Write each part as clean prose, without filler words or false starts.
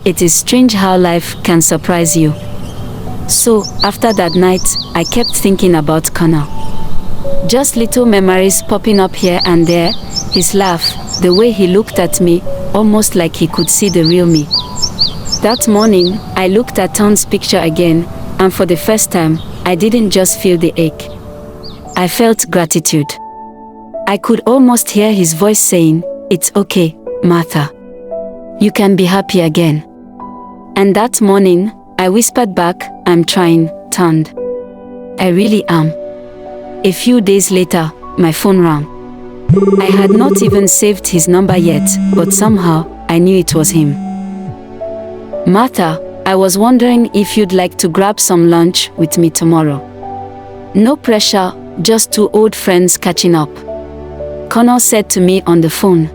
It is strange how life can surprise you. So, after that night, I kept thinking about Kunle. Just little memories popping up here and there, his laugh, the way he looked at me, almost like he could see the real me. That morning, I looked at Tunde's picture again, and for the first time, I didn't just feel the ache. I felt gratitude. I could almost hear his voice saying, "It's okay, Martha. You can be happy again." And that morning, I whispered back, "I'm trying, Tunde. I really am." A few days later, my phone rang. I had not even saved his number yet, but somehow, I knew it was him. "Martha, I was wondering if you'd like to grab some lunch with me tomorrow." No pressure, just two old friends catching up, Kunle said to me on the phone.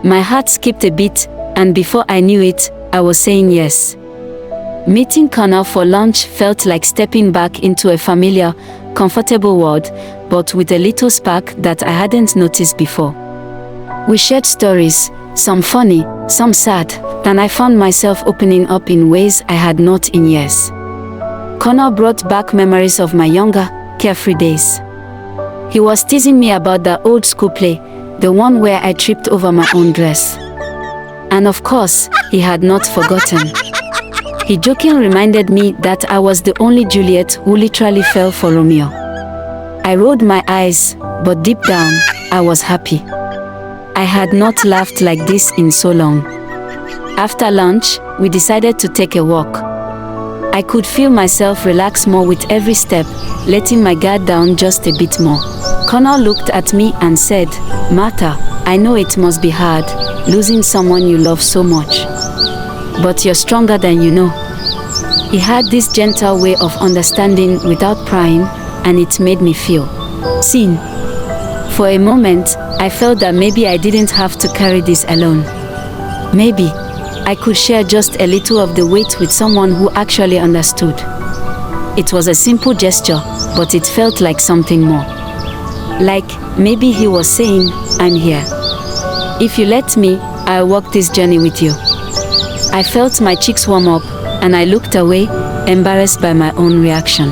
My heart skipped a beat, and before I knew it, I was saying yes. Meeting Kunle for lunch felt like stepping back into a familiar, comfortable world, but with a little spark that I hadn't noticed before. We shared stories, some funny, some sad, and I found myself opening up in ways I had not in years. Kunle brought back memories of my younger, carefree days. He was teasing me about the old school play, the one where I tripped over my own dress. And of course, he had not forgotten. He jokingly reminded me that I was the only Juliet who literally fell for Romeo. I rolled my eyes, but deep down, I was happy. I had not laughed like this in so long. After lunch, we decided to take a walk. I could feel myself relax more with every step, letting my guard down just a bit more. Kunle looked at me and said, "Martha, I know it must be hard, losing someone you love so much. But you're stronger than you know." He had this gentle way of understanding without prying, and it made me feel seen. For a moment, I felt that maybe I didn't have to carry this alone. Maybe I could share just a little of the weight with someone who actually understood. It was a simple gesture, but it felt like something more. Like, maybe he was saying, "I'm here. If you let me, I'll walk this journey with you." I felt my cheeks warm up, and I looked away, embarrassed by my own reaction.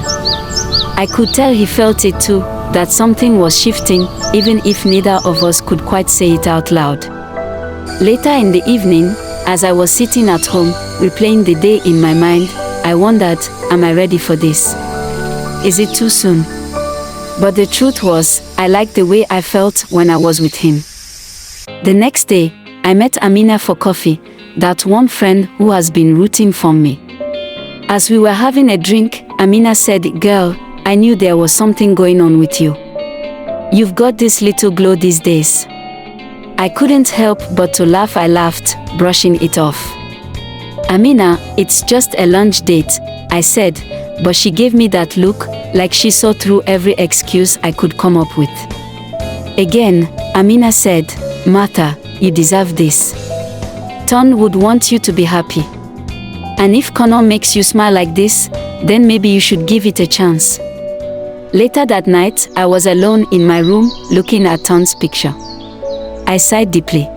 I could tell he felt it too, that something was shifting, even if neither of us could quite say it out loud. Later in the evening, as I was sitting at home, replaying the day in my mind, I wondered, am I ready for this? Is it too soon? But the truth was, I liked the way I felt when I was with him. The next day, I met Amina for coffee, that one friend who has been rooting for me. As we were having a drink, Amina said, "Girl, I knew there was something going on with you. You've got this little glow these days." I couldn't help but to laugh. I laughed, brushing it off. "Amina, it's just a lunch date," I said, but she gave me that look, like she saw through every excuse I could come up with. Again, Amina said, "Martha, you deserve this. Tunde would want you to be happy. And if Kunle makes you smile like this, then maybe you should give it a chance." Later that night, I was alone in my room, looking at Tunde's picture. I sighed deeply.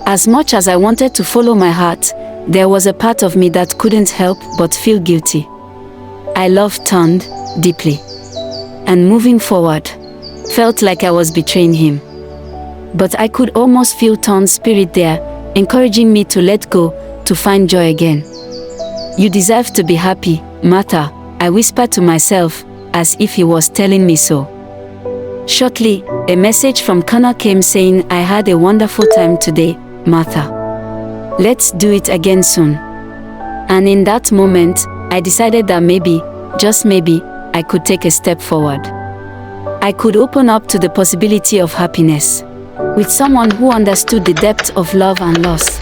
As much as I wanted to follow my heart, there was a part of me that couldn't help but feel guilty. I loved Tunde deeply. And moving forward, felt like I was betraying him. But I could almost feel Tunde's spirit there, encouraging me to let go, to find joy again. "You deserve to be happy, Martha," I whispered to myself, as if he was telling me so. Shortly, a message from Kunle came saying, "I had a wonderful time today, Martha. Let's do it again soon." And in that moment, I decided that maybe, just maybe, I could take a step forward. I could open up to the possibility of happiness with someone who understood the depth of love and loss.